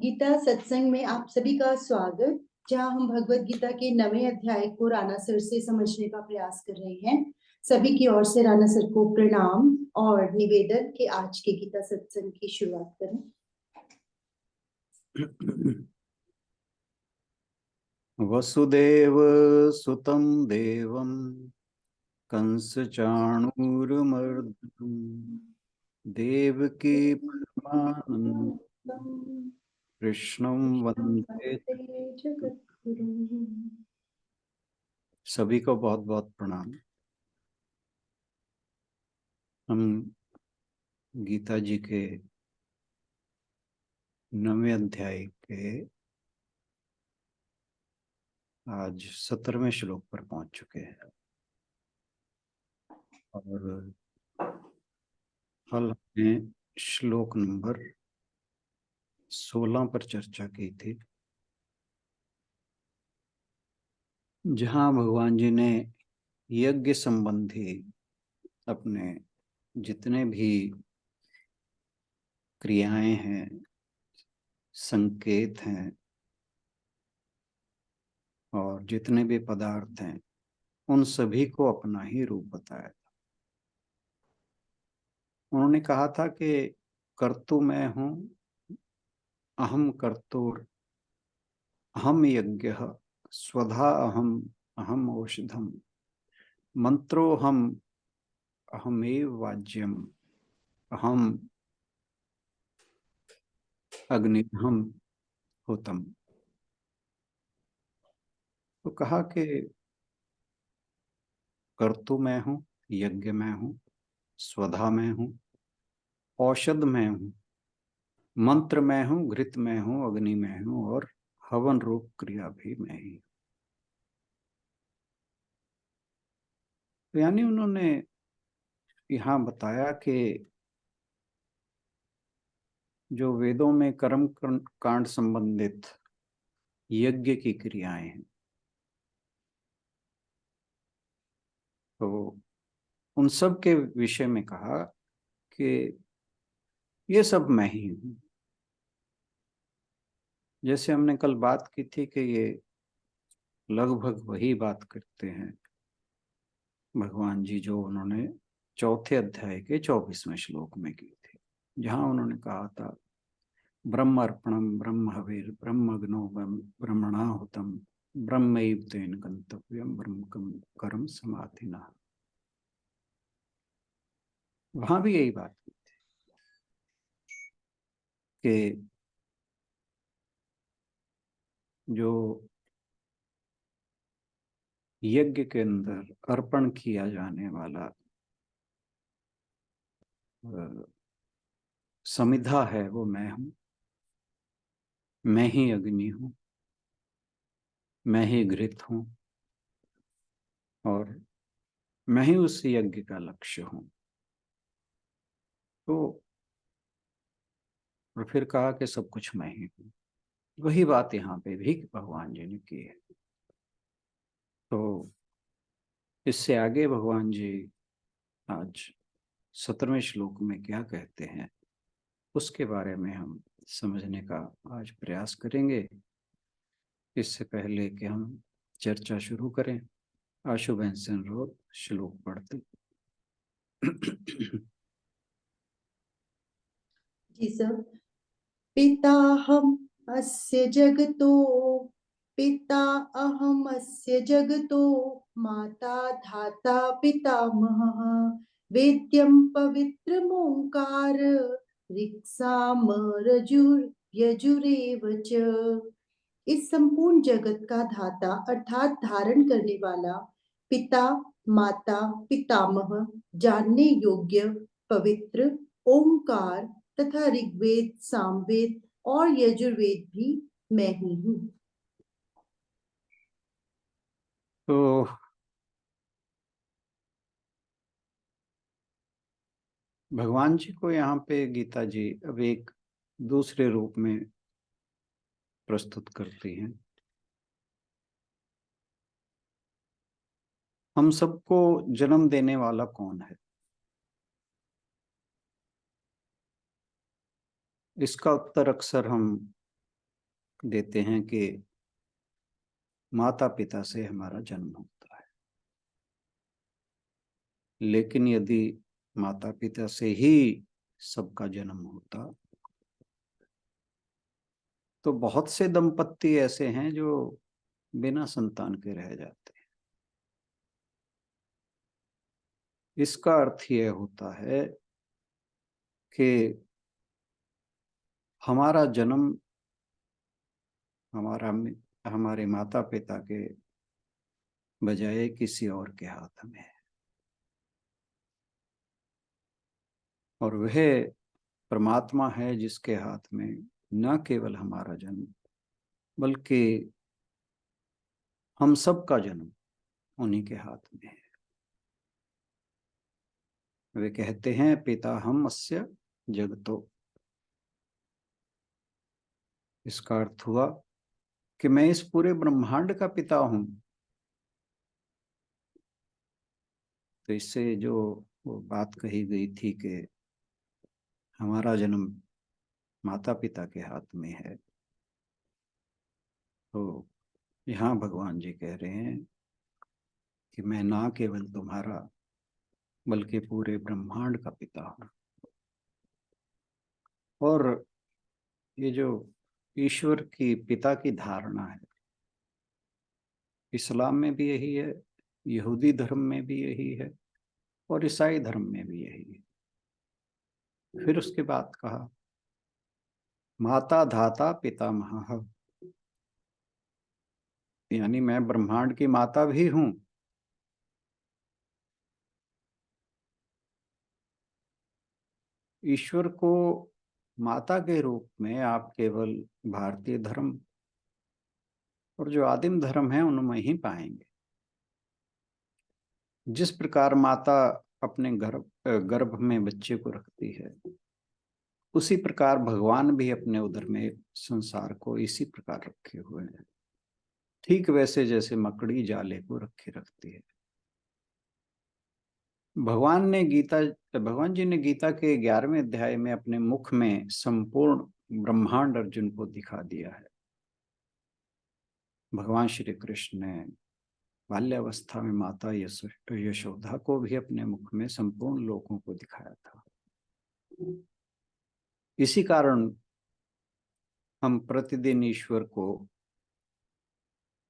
गीता सत्संग में आप सभी का स्वागत। जहां हम भगवत गीता के 9वें अध्याय को राणा सर से समझने का प्रयास कर रहे हैं। सभी की ओर से राणा सर को प्रणाम और निवेदन कि आज के गीता सत्संग की शुरुआत करें। वसुदेव सुतं देवं कंस चाणूरमर्दनं देवकी परमानंदं कृष्णं वंदे। सभी को बहुत बहुत प्रणाम। हम गीता जी के 9वें अध्याय के आज 17वें श्लोक पर पहुंच चुके हैं और कल हमने श्लोक नंबर 16 पर चर्चा की थी, जहां भगवान जी ने यज्ञ संबंधी अपने जितने भी क्रियाएं हैं, संकेत हैं और जितने भी पदार्थ हैं, उन सभी को अपना ही रूप बताया था। उन्होंने कहा था कि कर्तु मैं हूं, अहम कर्तुर, अहम यज्ञ, स्वधा अहम, अहम औषधम, मंत्रोहम, अहमेव वाज्यम, अहम अग्निहम होतम। तो कहा कि कर्तु मैं हूं, यज्ञ मैं हूं, स्वधा मैं हूं, औषध मैं हूं, मंत्र मैं हूं, घृत मैं हूं, अग्नि मैं हूं और हवन रूप क्रिया भी मैं ही। तो यानी उन्होंने यहाँ बताया कि जो वेदों में कर्म कांड संबंधित यज्ञ की क्रियाएं हैं, तो उन सब के विषय में कहा कि ये सब मैं ही हूं। जैसे हमने कल बात की थी कि ये लगभग वही बात करते हैं भगवान जी जो उन्होंने चौथे अध्याय के 24वें श्लोक में की थी, जहां उन्होंने कहा था ब्रह्म अर्पणम ब्रह्म हविर ब्रह्मग्नो ब्रह्मणाहुतम ब्रह्मैव तेन गंतव्यम ब्रह्म कर्म समाधिना। वहां भी यही बात की थी कि जो यज्ञ के अंदर अर्पण किया जाने वाला समिधा है वो मैं हूं, मैं ही अग्नि हूं, मैं ही घृत हूं और मैं ही उस यज्ञ का लक्ष्य हूं। तो और फिर कहा कि सब कुछ मैं ही हूं। वही बात यहाँ पे भी भगवान जी ने की है। तो इससे आगे भगवान जी आज 17वें श्लोक में क्या कहते हैं उसके बारे में हम समझने का आज प्रयास करेंगे। इससे पहले कि हम चर्चा शुरू करें, आशु बहन रोज श्लोक पढ़ते। जी सर। पिताहम अस्य जगतो, पिता अहमस्य जगतो, माता धाता पितामहः, वेद्यं पवित्रमोंकार, ऋक्साम रजुर्यजुरेव च। इस संपूर्ण जगत का धाता अर्थात धारण करने वाला, पिता, माता, पितामह, जानने योग्य, पवित्र, ओंकार तथा ऋग्वेद, सामवेद और यजुर्वेद भी मैं ही हूँ। तो भगवान जी को यहाँ पे गीता जी अब एक दूसरे रूप में प्रस्तुत करती हैं। हम सबको जन्म देने वाला कौन है, इसका उत्तर अक्सर हम देते हैं कि माता पिता से हमारा जन्म होता है, लेकिन यदि माता पिता से ही सबका जन्म होता तो बहुत से दंपत्ति ऐसे हैं जो बिना संतान के रह जाते हैं। इसका अर्थ यह होता है कि हमारा जन्म हमारे माता पिता के बजाय किसी और के हाथ में है, और वह परमात्मा है जिसके हाथ में न केवल हमारा जन्म बल्कि हम सब का जन्म उन्हीं के हाथ में है। वे कहते हैं पिता हम अस्य जगतो। इसका अर्थ हुआ कि मैं इस पूरे ब्रह्मांड का पिता हूं। तो इससे जो वो बात कही गई थी कि हमारा जन्म माता पिता के हाथ में है, तो यहाँ भगवान जी कह रहे हैं कि मैं ना केवल तुम्हारा बल्कि पूरे ब्रह्मांड का पिता हूं। और ये जो ईश्वर की पिता की धारणा है, इस्लाम में भी यही है, यहूदी धर्म में भी यही है, और ईसाई धर्म में भी यही है। फिर उसके बाद कहा माता धाता पितामह, यानी मैं ब्रह्मांड की माता भी हूं। ईश्वर को माता के रूप में आप केवल भारतीय धर्म और जो आदिम धर्म है उनमें ही पाएंगे। जिस प्रकार माता अपने गर्भ में बच्चे को रखती है, उसी प्रकार भगवान भी अपने उदर में संसार को इसी प्रकार रखे हुए हैं, ठीक वैसे जैसे मकड़ी जाले को रखे रखती है। भगवान जी ने गीता के 11वें अध्याय में अपने मुख में संपूर्ण ब्रह्मांड अर्जुन को दिखा दिया है। भगवान श्री कृष्ण ने बाल्यावस्था में माता यशोदा को भी अपने मुख में संपूर्ण लोकों को दिखाया था। इसी कारण हम प्रतिदिन ईश्वर को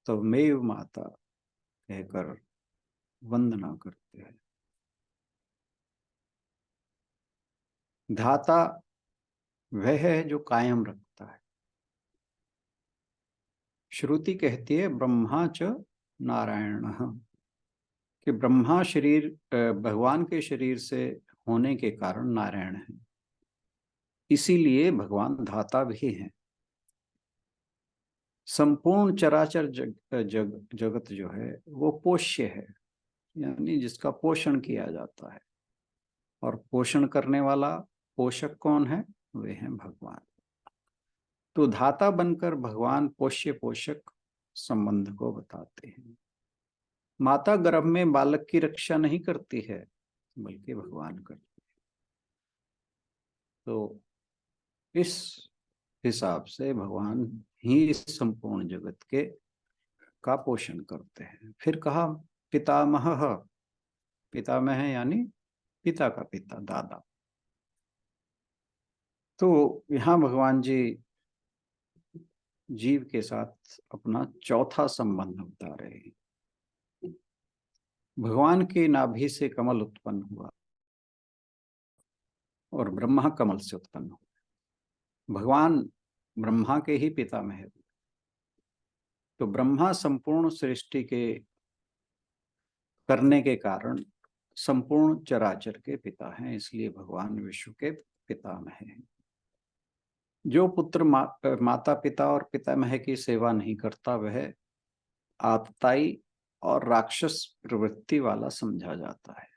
तवमेव माता कहकर वंदना करते हैं। धाता वह है जो कायम रखता है। श्रुति कहती है ब्रह्मा च नारायण, कि ब्रह्मा शरीर भगवान के शरीर से होने के कारण नारायण है, इसीलिए भगवान धाता भी हैं। संपूर्ण चराचर जगत जो है वो पोष्य है, यानी जिसका पोषण किया जाता है, और पोषण करने वाला पोषक कौन है? वे हैं भगवान। तो धाता बनकर भगवान पोष्य पोषक संबंध को बताते हैं। माता गर्भ में बालक की रक्षा नहीं करती है बल्कि भगवान करते हैं। तो इस हिसाब से भगवान ही इस संपूर्ण जगत के का पोषण करते हैं। फिर कहा पितामह, पितामह यानी पिता का पिता, दादा। तो यहाँ भगवान जी जीव के साथ अपना चौथा संबंध बता रहे हैं। भगवान के नाभि से कमल उत्पन्न हुआ और ब्रह्मा कमल से उत्पन्न हुआ। भगवान ब्रह्मा के ही पितामह है। तो ब्रह्मा संपूर्ण सृष्टि के करने के कारण संपूर्ण चराचर के पिता हैं, इसलिए भगवान विश्व के पितामह हैं। जो पुत्र माता पिता और पितामह की सेवा नहीं करता वह आतताई और राक्षस प्रवृत्ति वाला समझा जाता है।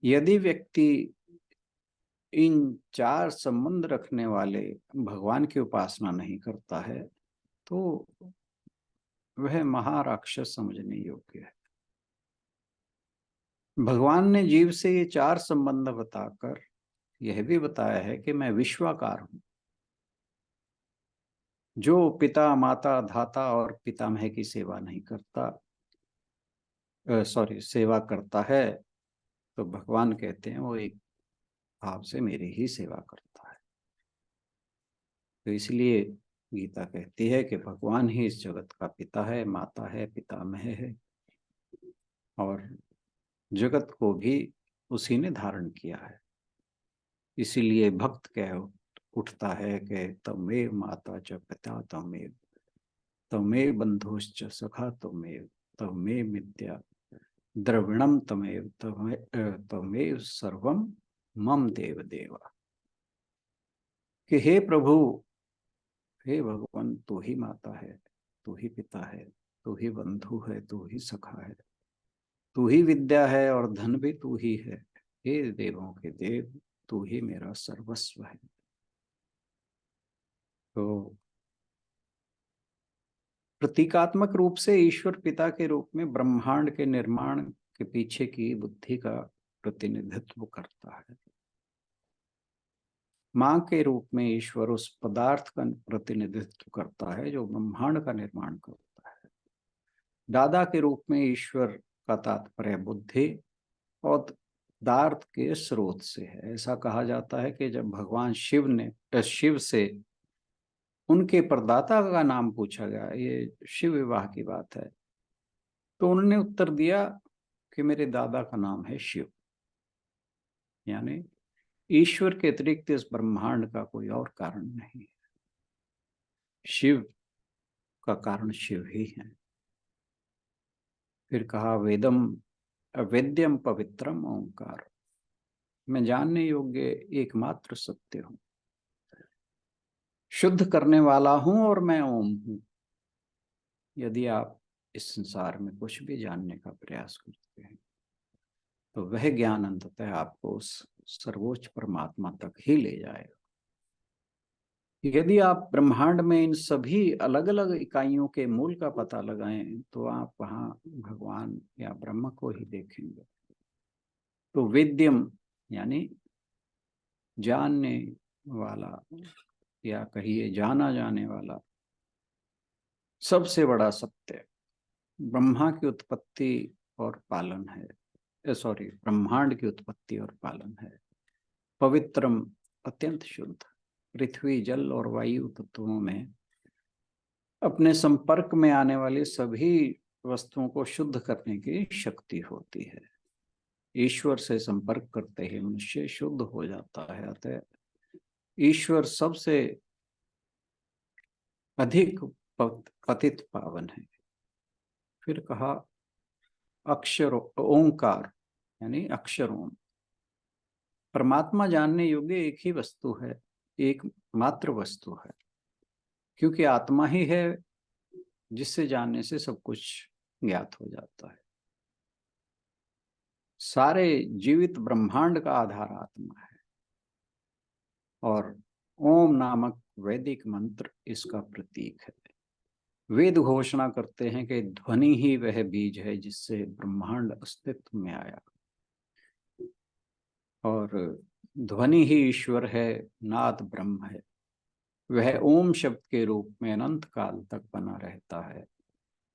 यदि व्यक्ति इन 4 संबंध रखने वाले भगवान की उपासना नहीं करता है तो वह महाराक्षस समझने योग्य है। भगवान ने जीव से ये 4 संबंध बताकर यह भी बताया है कि मैं विश्वाकार हूं। जो पिता माता धाता और पितामह की सेवा नहीं करता, सेवा करता है, तो भगवान कहते हैं वो एक भाव से मेरी ही सेवा करता है। तो इसलिए गीता कहती है कि भगवान ही इस जगत का पिता है, माता है, पितामह है, और जगत को भी उसी ने धारण किया है। इसीलिए भक्त कह उठता है कि तमेव माता च पिता तमेव, तमेव बंधुश्च सखा तमेव, तमेव मित्या द्रविणम तमेव, तमेव सर्वम मम देव देवा। कि हे प्रभु, हे भगवान, तू ही माता है, तू ही पिता है, तू ही बंधु है, तू ही सखा है, तू ही विद्या है, और धन भी तू ही है। हे देवों के देव, तू ही मेरा सर्वस्व है। तो प्रतीकात्मक रूप से ईश्वर पिता के रूप में ब्रह्मांड के निर्माण के पीछे की बुद्धि का प्रतिनिधित्व करता है। मां के रूप में ईश्वर उस पदार्थ का प्रतिनिधित्व करता है जो ब्रह्मांड का निर्माण करता है। दादा के रूप में ईश्वर का तात्पर्य बुद्धि और पदार्थ के स्रोत से है। ऐसा कहा जाता है कि जब भगवान शिव से उनके प्रदाता का नाम पूछा गया, ये शिव विवाह की बात है, तो उन्होंने उत्तर दिया कि मेरे दादा का नाम है शिव। यानी ईश्वर के अतिरिक्त इस ब्रह्मांड का कोई और कारण नहीं है, शिव का कारण शिव ही है। फिर कहा वेदम अवेद्यम पवित्रम ओंकार, मैं जानने योग्य एकमात्र सत्य हूं, शुद्ध करने वाला हूं, और मैं ओम हूं। यदि आप इस संसार में कुछ भी जानने का प्रयास करते हैं तो वह ज्ञान अंततः आपको उस सर्वोच्च परमात्मा तक ही ले जाएगा। यदि आप ब्रह्मांड में इन सभी अलग अलग इकाइयों के मूल का पता लगाएं तो आप वहां भगवान या ब्रह्म को ही देखेंगे। तो वेद्यम यानी जानने वाला, या कहिए जाना जाने वाला सबसे बड़ा सत्य ब्रह्मा की उत्पत्ति और पालन है, ब्रह्मांड की उत्पत्ति और पालन है। पवित्रम अत्यंत शुद्ध, पृथ्वी जल और वायु तत्वों में अपने संपर्क में आने वाली सभी वस्तुओं को शुद्ध करने की शक्ति होती है। ईश्वर से संपर्क करते ही मनुष्य शुद्ध हो जाता है। अतः ईश्वर सबसे अधिक पतित पावन है। फिर कहा अक्षर ओंकार यानी अक्षर ओम, परमात्मा जानने योग्य एक ही वस्तु है, एक मात्र वस्तु है, क्योंकि आत्मा ही है जिससे जानने से सब कुछ ज्ञात हो जाता है। सारे जीवित ब्रह्मांड का आधार आत्मा है, और ओम नामक वैदिक मंत्र इसका प्रतीक है। वेद घोषणा करते हैं कि ध्वनि ही वह बीज है जिससे ब्रह्मांड अस्तित्व में आया, और ध्वनि ही ईश्वर है, नाद ब्रह्म है। वह ओम शब्द के रूप में अनंत काल तक बना रहता है,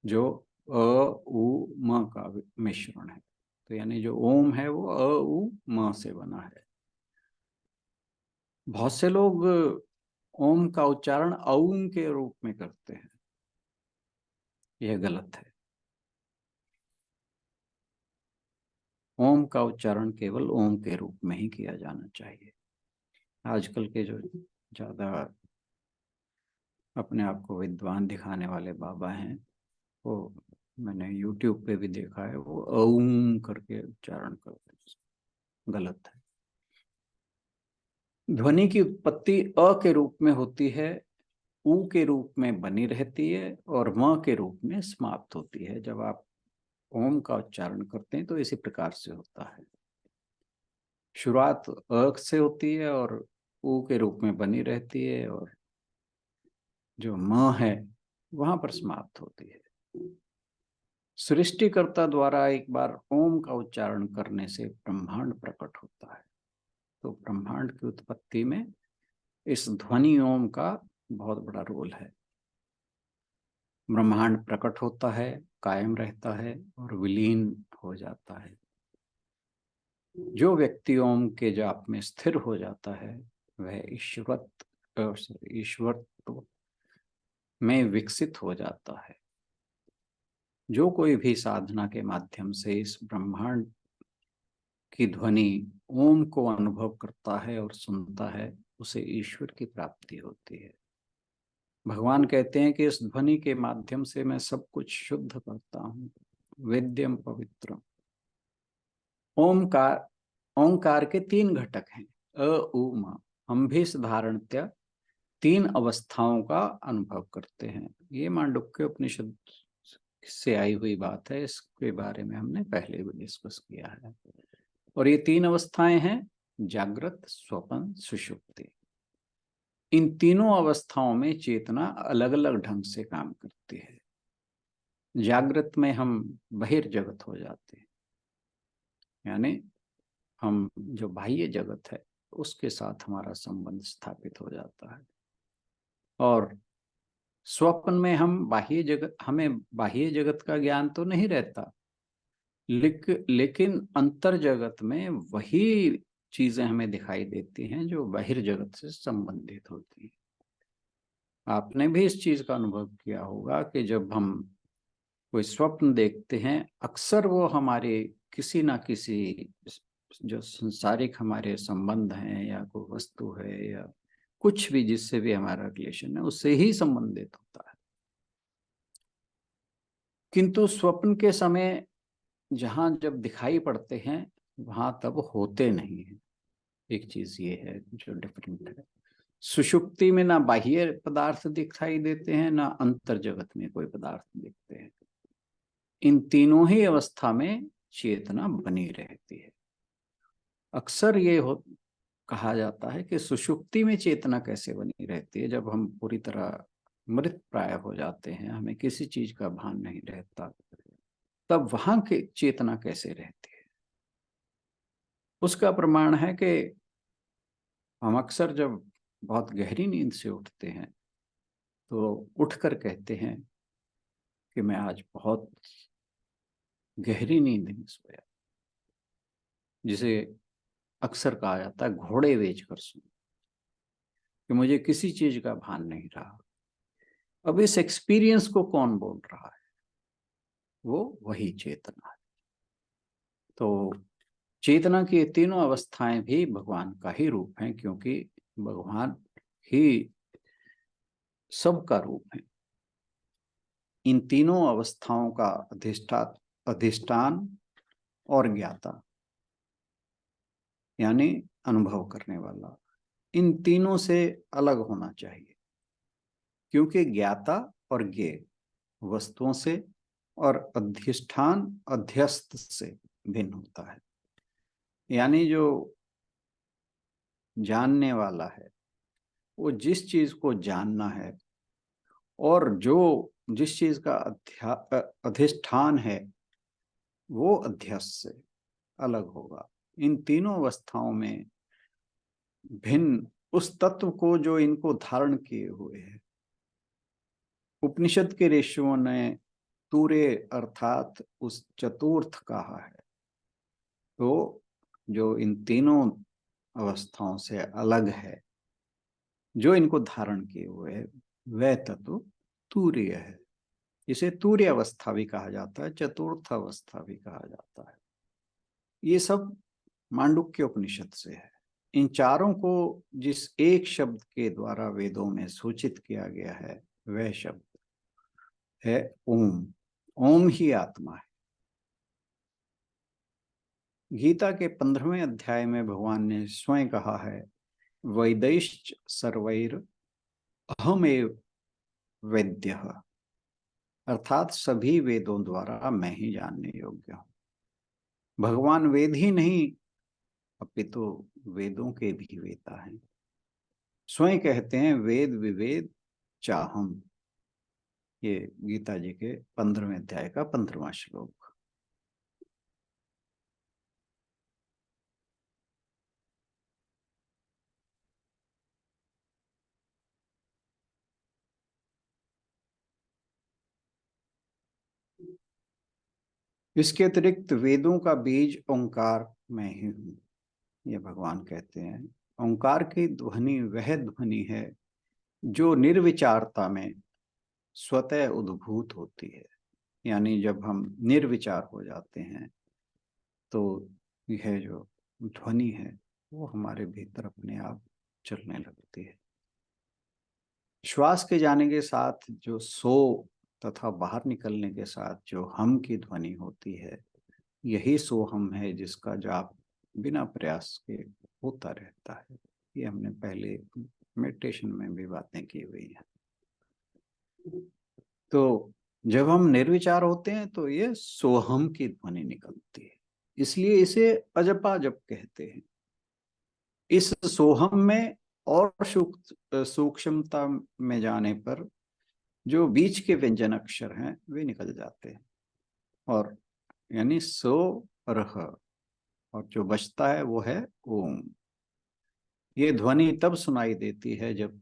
जो अ उ म का मिश्रण है। तो यानी जो ओम है वो अ उ म से बना है। बहुत से लोग ओम का उच्चारण औम के रूप में करते हैं, यह गलत है। ओम का उच्चारण केवल ओम के रूप में ही किया जाना चाहिए। आजकल के जो ज्यादा अपने आप को विद्वान दिखाने वाले बाबा हैं, वो मैंने YouTube पे भी देखा है, वो ओम करके उच्चारण करते हैं, गलत है। ध्वनि की उत्पत्ति अ के रूप में होती है, उ के रूप में बनी रहती है, और म के रूप में समाप्त होती है। जब आप ओम का उच्चारण करते हैं तो इसी प्रकार से होता है, शुरुआत अ से होती है और उ के रूप में बनी रहती है, और जो म है वहां पर समाप्त होती है। सृष्टिकर्ता द्वारा एक बार ओम का उच्चारण करने से ब्रह्मांड प्रकट होता है। तो ब्रह्मांड की उत्पत्ति में इस ध्वनि ओम का बहुत बड़ा रोल है। ब्रह्मांड प्रकट होता है, कायम रहता है और विलीन हो जाता है। जो व्यक्ति ओम के जाप में स्थिर हो जाता है वह ईश्वरत्व में विकसित हो जाता है। जो कोई भी साधना के माध्यम से इस ब्रह्मांड की ध्वनि ओम को अनुभव करता है और सुनता है, उसे ईश्वर की प्राप्ति होती है। भगवान कहते हैं कि इस ध्वनि के माध्यम से मैं सब कुछ शुद्ध करता हूँ, वेद्यम पवित्रम। ओमकार, ओंकार के 3 घटक हैं, अ उ म। हम भी साधारणतः 3 अवस्थाओं का अनुभव करते हैं। ये मांडुक्य उपनिषद से आई हुई बात है, इसके बारे में हमने पहले भी डिस्कस किया है। और ये 3 अवस्थाएं हैं, जागृत, स्वप्न, सुषुप्ति। इन तीनों अवस्थाओं में चेतना अलग अलग ढंग से काम करती है। जागृत में हम बहिर्जगत हो जाते हैं, यानी हम जो बाह्य जगत है उसके साथ हमारा संबंध स्थापित हो जाता है। और स्वप्न में हमें बाह्य जगत का ज्ञान तो नहीं रहता, लेकिन अंतर जगत में वही चीजें हमें दिखाई देती हैं जो बहिर्जगत से संबंधित होती हैं। आपने भी इस चीज का अनुभव किया होगा कि जब हम कोई स्वप्न देखते हैं, अक्सर वो हमारे किसी ना किसी जो संसारिक हमारे संबंध हैं या कोई वस्तु है या कुछ भी जिससे भी हमारा रिलेशन है उससे ही संबंधित होता है। किंतु स्वप्न के समय जहां जब दिखाई पड़ते हैं वहां तब होते नहीं है। एक चीज ये है जो डिफरेंट है। सुषुप्ति में ना बाह्य पदार्थ दिखाई देते हैं, ना अंतर जगत में कोई पदार्थ दिखते हैं। इन तीनों ही अवस्था में चेतना बनी रहती है। अक्सर कहा जाता है कि सुषुप्ति में चेतना कैसे बनी रहती है, जब हम पूरी तरह मृत प्राय हो जाते हैं, हमें किसी चीज का भान नहीं रहता, तब वहां की चेतना कैसे रहती है। उसका प्रमाण है कि हम अक्सर जब बहुत गहरी नींद से उठते हैं तो उठकर कहते हैं कि मैं आज बहुत गहरी नींद में सोया, जिसे अक्सर कहा जाता है घोड़े बेच कर सो, कि मुझे किसी चीज का भान नहीं रहा। अब इस एक्सपीरियंस को कौन बोल रहा है? वो वही चेतना है। तो चेतना की तीनों अवस्थाएं भी भगवान का ही रूप हैं, क्योंकि भगवान ही सबका रूप है। इन तीनों अवस्थाओं का अधिष्ठान और ज्ञाता, यानी अनुभव करने वाला, इन तीनों से अलग होना चाहिए। क्योंकि ज्ञाता और ज्ञेय वस्तुओं से और अधिष्ठान अध्यस्त से भिन्न होता है। यानी जो जानने वाला है वो जिस चीज को जानना है, और जो जिस चीज का अधिष्ठान है वो अध्यस्त से अलग होगा। इन तीनों अवस्थाओं में भिन्न उस तत्व को जो इनको धारण किए हुए है। उपनिषद के ऋषियों ने तूरे अर्थात उस चतुर्थ कहा है। तो जो इन तीनों अवस्थाओं से अलग है, जो इनको धारण किए हुए है, वह तत्व तूर्य है। इसे तूर्य अवस्था भी कहा जाता है, चतुर्थ अवस्था भी कहा जाता है। ये सब मांडुक्य उपनिषद से है। इन चारों को जिस एक शब्द के द्वारा वेदों में सूचित किया गया है वह शब्द है ओम। ओम ही आत्मा है। गीता के 15वें अध्याय में भगवान ने स्वयं कहा है, वैदैश्च सर्वैर अहमेव वेद्यः, अर्थात सभी वेदों द्वारा मैं ही जानने योग्य हूं। भगवान वेद ही नहीं अपितु वेदों के भी वेता हैं। स्वयं कहते हैं वेद विवेद चाहम। ये गीता जी के 15वें अध्याय का 15वां श्लोक। इसके अतिरिक्त वेदों का बीज ओंकार मैं ही हूँ, ये भगवान कहते हैं। ओंकार की ध्वनि वह ध्वनि है जो निर्विचारता में स्वतः उद्भूत होती है। यानी जब हम निर्विचार हो जाते हैं तो यह जो ध्वनि है वो हमारे भीतर अपने आप चलने लगती है। श्वास के जाने के साथ जो सो तथा बाहर निकलने के साथ जो हम की ध्वनि होती है, यही सो हम है जिसका जाप बिना प्रयास के होता रहता है। ये हमने पहले मेडिटेशन में भी बातें की हुई हैं। तो जब हम निर्विचार होते हैं तो ये सोहम की ध्वनि निकलती है, इसलिए इसे अजपा जप कहते हैं। इस सोहम में और सूक्ष्मता में जाने पर जो बीच के व्यंजन अक्षर हैं वे निकल जाते हैं, और यानी सो रह, और जो बचता है वो है ओम। ये ध्वनि तब सुनाई देती है जब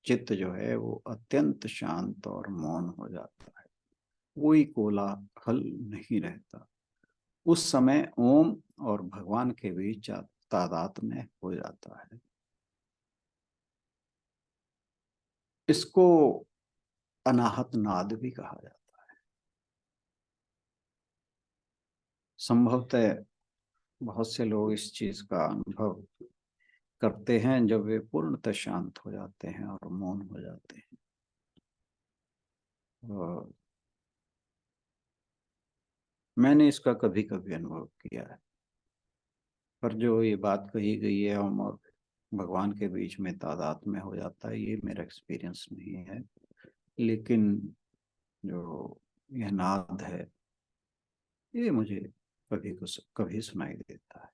चित्त जो है वो अत्यंत शांत और मौन हो जाता है, कोई कोलाहल नहीं रहता। उस समय ओम और भगवान के बीच तादात्म्य हो जाता है। इसको अनाहत नाद भी कहा जाता है। संभवतः बहुत से लोग इस चीज का अनुभव करते हैं जब वे पूर्णतः शांत हो जाते हैं और मौन हो जाते हैं। और मैंने इसका कभी कभी अनुभव किया है, पर जो ये बात कही गई है हम और भगवान के बीच में तादाद में हो जाता है, ये मेरा एक्सपीरियंस नहीं है। लेकिन जो यह नाद है ये मुझे कभी सुनाई देता है।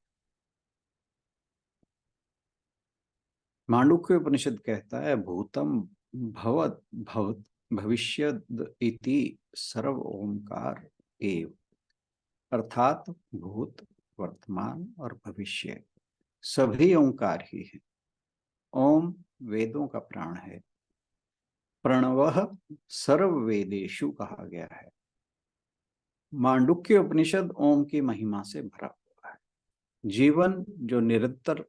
मांडुक्य उपनिषद कहता है भूतम भवत भवत भविष्यद इति सर्व ओंकार एव, अर्थात भूत, वर्तमान और भविष्य सभी ओंकार ही है। ओम वेदों का प्राण है। प्रणवः सर्व वेदेषु कहा गया है। मांडुक्य उपनिषद ओम की महिमा से भरा हुआ है। जीवन जो निरंतर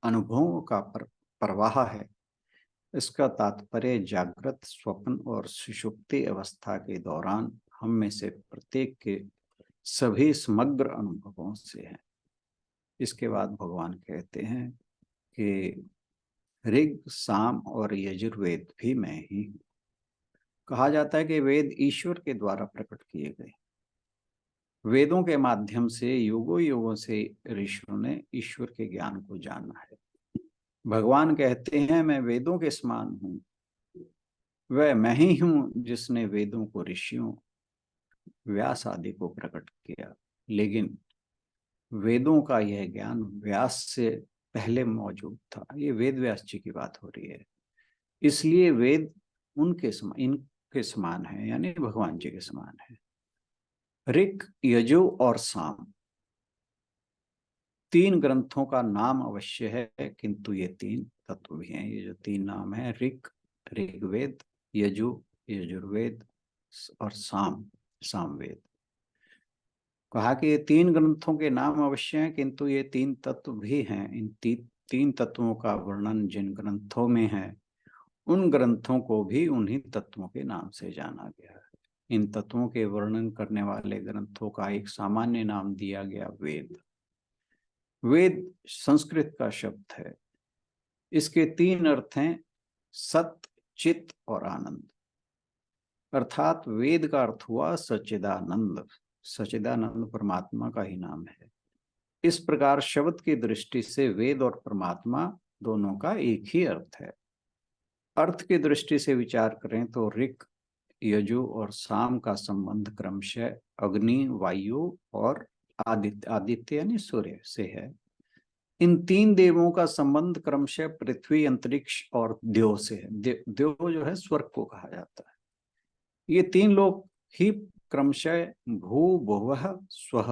अनुभवों का प्रवाह है, इसका तात्पर्य जागृत, स्वप्न और सुषुप्ति अवस्था के दौरान हम में से प्रत्येक के सभी समग्र अनुभवों से है। इसके बाद भगवान कहते हैं कि ऋग, साम और यजुर्वेद भी मैं ही हूँ। कहा जाता है कि वेद ईश्वर के द्वारा प्रकट किए गए। वेदों के माध्यम से युगों युगों से ऋषियों ने ईश्वर के ज्ञान को जाना है। भगवान कहते हैं मैं वेदों के समान हूँ, वह मैं ही हूँ जिसने वेदों को ऋषियों व्यास आदि को प्रकट किया। लेकिन वेदों का यह ज्ञान व्यास से पहले मौजूद था। ये वेद व्यास जी की बात हो रही है, इसलिए वेद उनके समान, इनके समान है, यानी भगवान जी के समान है। ऋक, यजु और साम तीन ग्रंथों का नाम अवश्य है, किंतु ये तीन तत्व भी हैं। ये जो तीन नाम है ऋक, ऋग्वेद, यजु, यजुर्वेद और सामवेद। कहा कि ये तीन ग्रंथों के नाम अवश्य हैं, किंतु ये तीन तत्व भी हैं। इन तीन तत्वों का वर्णन जिन ग्रंथों में है, उन ग्रंथों को भी उन्हीं तत्वों के नाम से जाना गया है। इन तत्वों के वर्णन करने वाले ग्रंथों का एक सामान्य नाम दिया गया वेद। वेद संस्कृत का शब्द है। इसके तीन अर्थ हैं सत, चित और आनंद। अर्थात वेद का अर्थ हुआ सच्चिदानंद। सच्चिदानंद परमात्मा का ही नाम है। इस प्रकार शब्द की दृष्टि से वेद और परमात्मा दोनों का एक ही अर्थ है। अर्थ की दृष्टि से विचार करें तो ऋक, यजु और साम का संबंध क्रमशः अग्नि, वायु और आदित्य यानी सूर्य से है। इन तीन देवों का संबंध क्रमशः पृथ्वी, अंतरिक्ष और द्यो से है। द्यो जो है स्वर्ग को कहा जाता है। ये तीन लोग ही क्रमशः भू, भुवः, स्वः।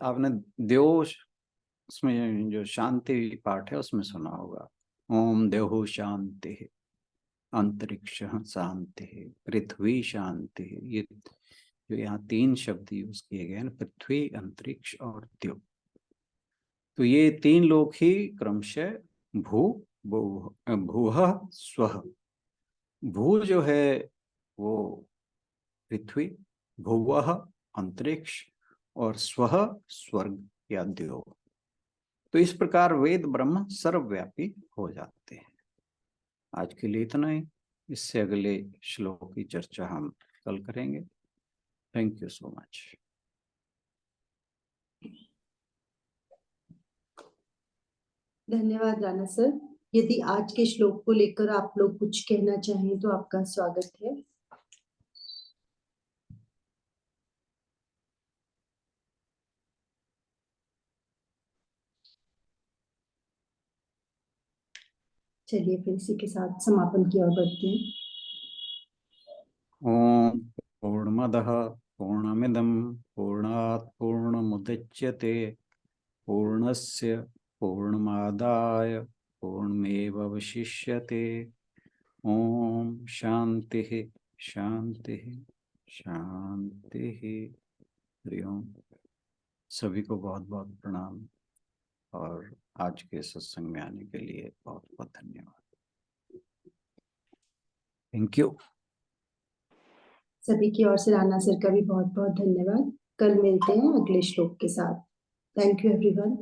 आपने द्यो उसमें जो शांति पाठ है उसमें सुना होगा, ओम द्योः शांति, अंतरिक्ष शांति, पृथ्वी शांति। ये जो यहाँ 3 शब्द यूज किए गए हैं, पृथ्वी, अंतरिक्ष और द्यौ, तो ये 3 लोक ही क्रमशः भूः स्वः। भू जो है वो पृथ्वी, भुवः अंतरिक्ष और स्वः स्वर्ग या द्यौ। तो इस प्रकार वेद ब्रह्म सर्वव्यापी हो जाते हैं। आज के लिए इतना ही। इससे अगले श्लोक की चर्चा हम कल करेंगे। Thank you so much. धन्यवाद राणा सर। यदि आज के श्लोक को लेकर आप लोग कुछ कहना चाहें तो आपका स्वागत है। चलिए फिर इसी के साथ समापन की ओर बढ़ते हैं। ओम पूर्णमदः पूर्णमिदं पूर्णात् पूर्णमुदच्यते पूर्णस्य पूर्णमादाय पूर्णमेवावशिष्यते। ओम शांति शांति शांति। हरि ओम। सभी को बहुत बहुत प्रणाम और आज के सत्संग में आने के लिए बहुत बहुत धन्यवाद। Thank you. सभी की ओर से राणा सर का भी बहुत बहुत धन्यवाद। कल मिलते हैं अगले श्लोक के साथ। Thank you everyone.